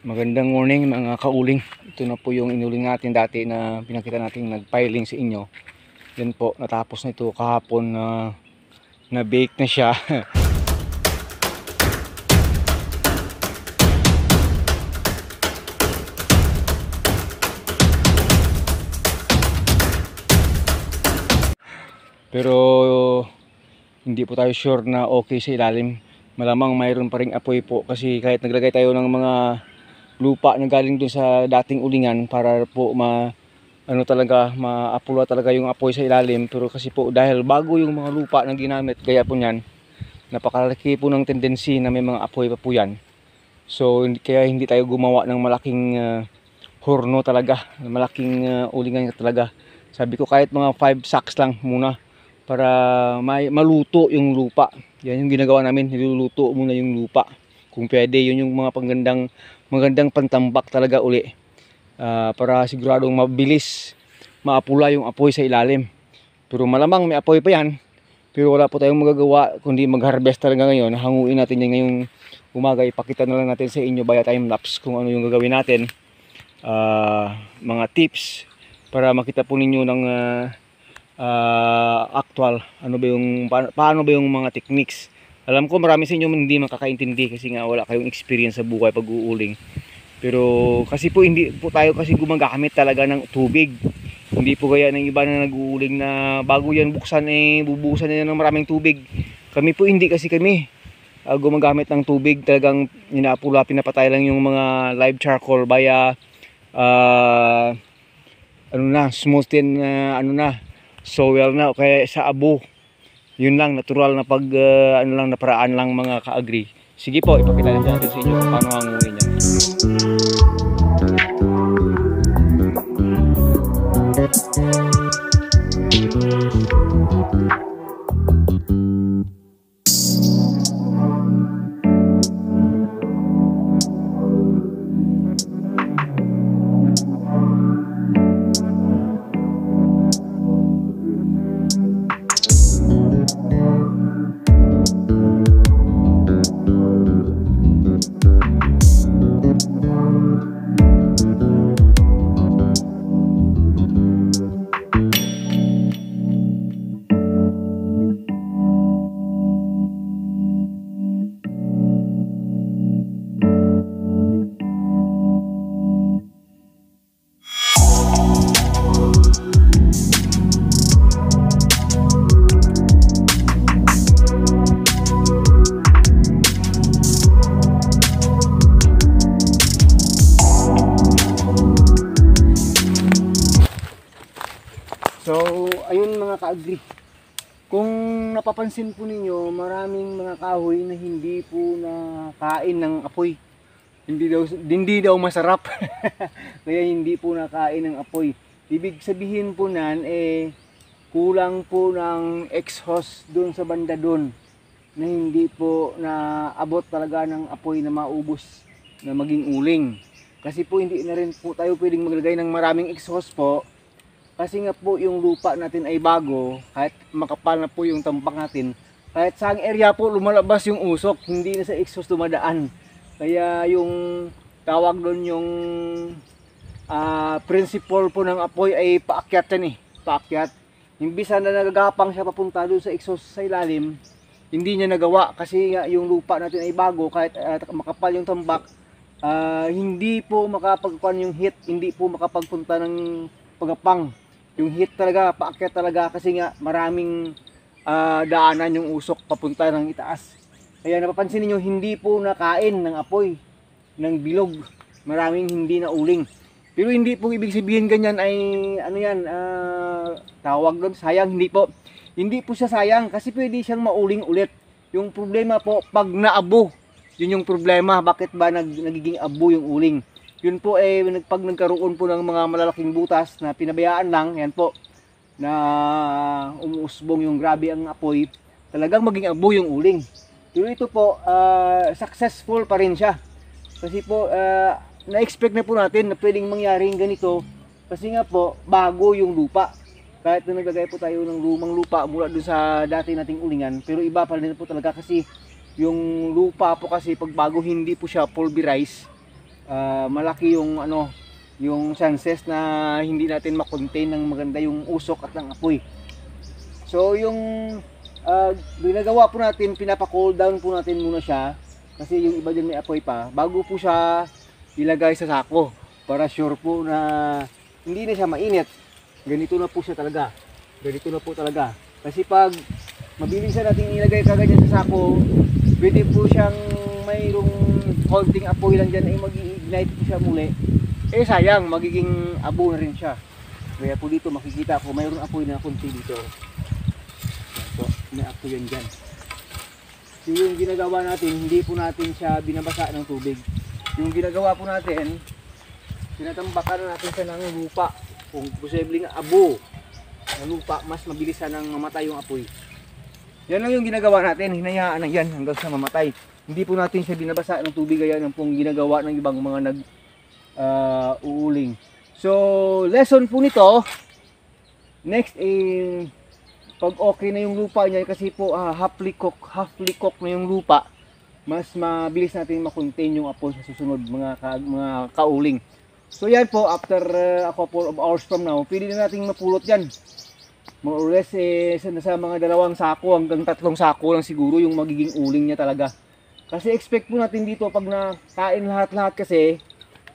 Magandang morning mga kauling. Ito na po yung inuling natin dati na pinakita natin nagpiling sa inyo. Yan po, natapos na ito kahapon na bake na siya. Pero hindi po tayo sure na okay sa ilalim. Malamang mayroon pa ring apoy po kasi kahit naglagay tayo ng mga lupa na galing dun sa dating ulingan para po maapula talaga yung apoy sa ilalim, pero kasi po dahil bago yung mga lupa na ginamit, kaya po niyan napakalaki po ng tendency na may mga apoy pa po yan. So kaya hindi tayo gumawa ng malaking horno talaga, malaking ulingan talaga. Sabi ko kahit mga 5 sacks lang muna para maluto yung lupa. Yan yung ginagawa namin, niluluto muna yung lupa kung pwede. Yun yung mga magandang pantambak talaga uli, para siguradong mabilis maapula yung apoy sa ilalim. Pero malamang may apoy pa yan, pero wala po tayong magagawa kundi mag-harvest talaga ngayon. Hanguin natin yan ngayong umaga. Ipakita na lang natin sa inyo via time lapse kung ano yung gagawin natin, mga tips para makita po ninyo ng actual ano ba yung paano ba yung mga techniques. Alam ko marami sa inyo hindi makakaintindi kasi nga wala kayong experience sa buhay pag-uuling. Pero kasi po hindi po tayo kasi gumagamit talaga ng tubig. Hindi po gaya ng iba na nag-uuling na bago yan buksan bubuhusan nila ng maraming tubig. Kami po hindi, kasi kami gumagamit ng tubig. Talagang inapula, pinapatay lang yung mga live charcoal via smooth tin soil na, kaya sa abo. Yun lang, natural na na paraan lang mga ka-agri. Sige po, ipakita natin sa inyo kung paano hanguin yan. So, ayun mga ka-agri. Kung napapansin po ninyo, maraming mga kahoy na hindi po nakain ng apoy. Hindi daw masarap. Kaya hindi po nakain ng apoy. Ibig sabihin po nan, kulang po ng exhaust doon sa banda doon, na hindi po naabot talaga ng apoy na maubos na maging uling. Kasi po hindi na rin po tayo pwedeng maglagay ng maraming exhaust po. Kasi nga po yung lupa natin ay bago, kahit makapal na po yung tambak natin, kahit saang area po lumalabas yung usok, hindi na sa exhaust dumadaan. Kaya yung tawag doon yung principle po ng apoy ay paakyat yan paakyat. Imbis na nagagapang siya papunta doon sa exhaust sa ilalim, hindi niya nagawa kasi yung lupa natin ay bago, kahit makapal yung tambak, hindi po makapagkuhan yung heat, hindi po makapagpunta ng pagapang. Yung heat talaga, paakyat talaga kasi nga maraming daanan yung usok papunta ng itaas. Kaya napapansin niyo hindi po nakain ng apoy, ng bilog. Maraming hindi na uling. Pero hindi po ibig sabihin ganyan ay tawag doon sayang, hindi po. Hindi po siya sayang kasi pwede siyang mauling ulit. Yung problema po pag naabo, yun yung problema. Bakit ba nagiging abo yung uling? Yun po pag nagkaroon po ng mga malalaking butas na pinabayaan lang, yan po, na umuusbong yung grabe ang apoy, talagang maging abo yung uling. Pero ito po, successful pa rin siya. Kasi po, na-expect na po natin na pwedeng mangyaring ganito, kasi nga po, bago yung lupa. Kahit na naglagay po tayo ng lumang lupa mula doon sa dati nating ulingan, pero iba pa rin po talaga kasi yung lupa po kasi pag bago hindi po siya pulverized, malaki yung yung chances na hindi natin makontain ng maganda yung usok at ng apoy. So yung ginagawa po natin, pinapa-cool down po natin muna siya kasi yung iba din may apoy pa bago po siya ilagay sa sako para sure po na hindi na siya mainit. Ganito na po siya talaga. Ganito na po talaga. Kasi pag mabilisan natin ilagay kaganyan sa sako, pwede po siyang mayroong konting apoy lang dyan ay mag-i-ignite po siya muli. Eh sayang, magiging abo na rin siya. Kaya po dito makikita ko mayroong apoy na konti dito. So, may apoy yan dyan. So yung ginagawa natin, hindi po natin siya binabasa ng tubig. Yung ginagawa po natin, tinatambakan natin siya ng lupa. Kung posibleng abo na lupa, mas mabilisan nang mamatay yung apoy. Yan lang yung ginagawa natin, hinayaan lang yan hanggang sa mamatay. Hindi po natin siya binabasa ng tubig gaya ng pong ginagawa ng ibang mga uuling. So, lesson po nito, next pag okay na yung lupa niya, kasi po halfly cook na yung lupa, mas mabilis natin makontain yung apoy sa susunod mga kauling. So yan po, after a couple of hours from now, pwede na natin mapulot yan. More or less, sa mga 2 sako hanggang 3 sako lang siguro yung magiging uling niya talaga. Kasi expect po natin dito, pag nakain lahat-lahat kasi,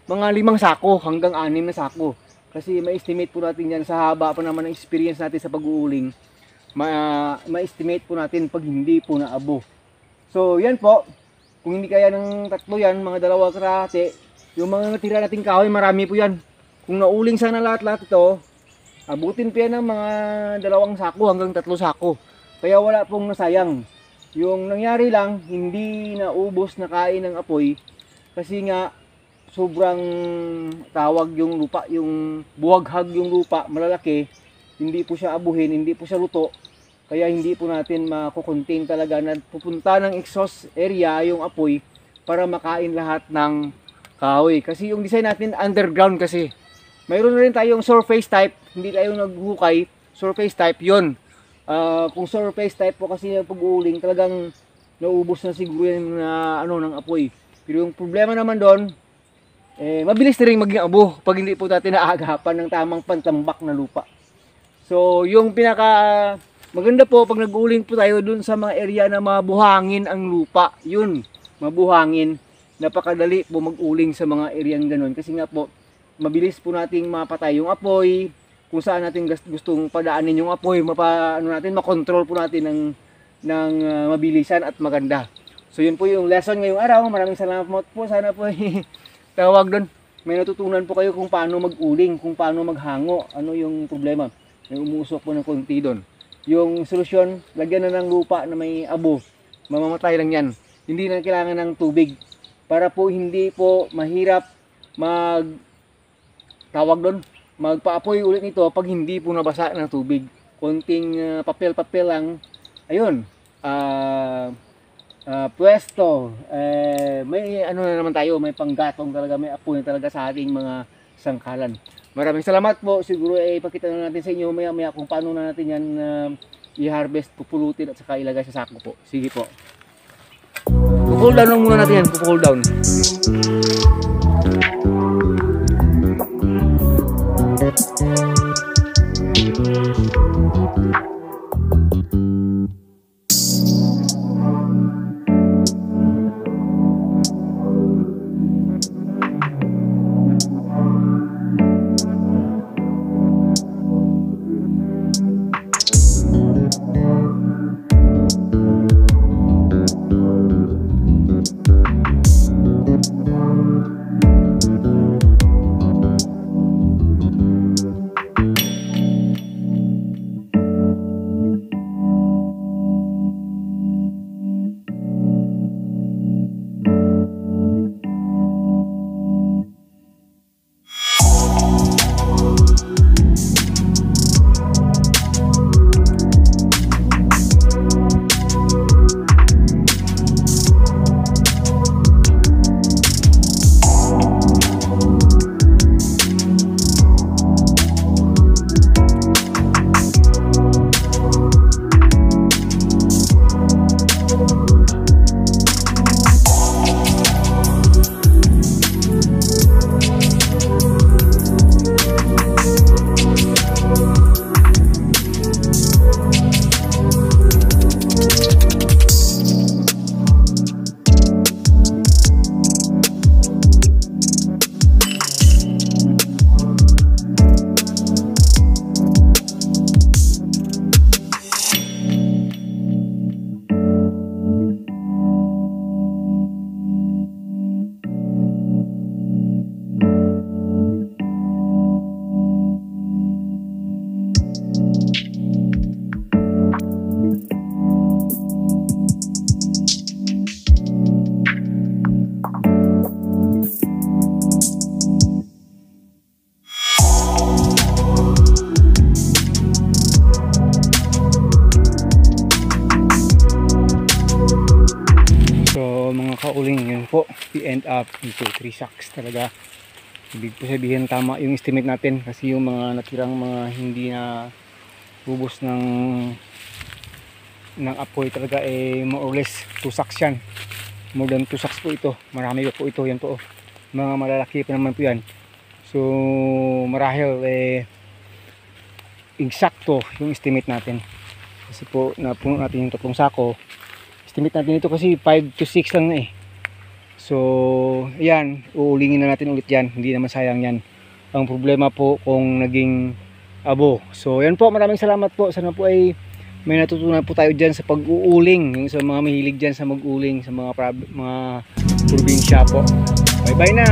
mga 5 sako hanggang 6 na sako. Kasi ma-estimate po natin yan sa haba pa naman ng experience natin sa pag-uuling. Ma-estimate po natin pag hindi po naabo. So yan po, kung hindi kaya ng 3 yan, mga 2 kalahati, yung mga natira nating kahoy, marami po yan. Kung nauling sana lahat-lahat ito, abutin pa yan ng mga 2 sako hanggang 3 sako. Kaya wala pong nasayang. Yung nangyari lang, hindi naubos na kain ng apoy kasi nga sobrang tawag yung lupa, yung buwaghag yung lupa, malalaki. Hindi po siya abuhin, hindi po siya luto. Kaya hindi po natin makukontain talaga na pupunta ng exhaust area yung apoy para makain lahat ng kahoy. Kasi yung design natin underground kasi. Mayroon na rin tayong surface type, hindi tayo naghukay, surface type yon. Kung surface type po kasi yung pag-uuling, talagang naubos na siguro yan ng apoy. Pero yung problema naman doon, mabilis na rin maging abo pag hindi po natin naagapan ng tamang pantambak na lupa. So yung pinaka maganda po pag nag-uuling po tayo dun sa mga area na mabuhangin ang lupa, yun, mabuhangin. Napakadali po mag-uling sa mga area ganun kasi nga po mabilis po nating mapatay yung apoy. Kung saan natin gustong padaanin yung apoy, makontrol po natin ng mabilisan at maganda. So yun po yung lesson ngayong araw. Maraming salamat po. Sana po tawag doon, may natutunan po kayo kung paano mag-uling, kung paano maghango, ano yung problema. May umusok po ng konti doon. Yung solusyon, lagyan na ng lupa na may abo. Mamamatay lang yan. Hindi na kailangan ng tubig. Para po hindi po mahirap magpa-apoy ulit nito pag hindi po nabasa ng tubig. Konting papel-papel lang. Ayun. Pwesto. May na naman tayo, may panggatong talaga, may apoy na talaga sa ating mga sangkalan. Maraming salamat po. Siguro ipakita na natin sa inyo maya-maya kung paano na natin yan i-harvest, pupulutin at saka ilagay sa sako po. Sige po. Pull down lang muna natin yan. Pull down. po, we end up into 3 sacks talaga. Ibig po sabihin tama yung estimate natin kasi yung mga natirang mga hindi na ubos ng apoy talaga more or less 2 sacks yan. More than 2 sacks po ito. Marami po ito. Yan po. Mga malalaki pa naman po yan. So marahil eksakto yung estimate natin. Kasi po napuno natin yung 3 sako. Estimate natin ito kasi 5 to 6 lang na So ayan, uulingin na natin ulit yan. Hindi naman sayang yan. Ang problema po kung naging abo. So yan po, maraming salamat po. Sana po ay may natutunan po tayo dyan sa pag-uuling. Yung sa mga mahilig dyan sa mag-uling sa mga probinsya po. Bye bye na!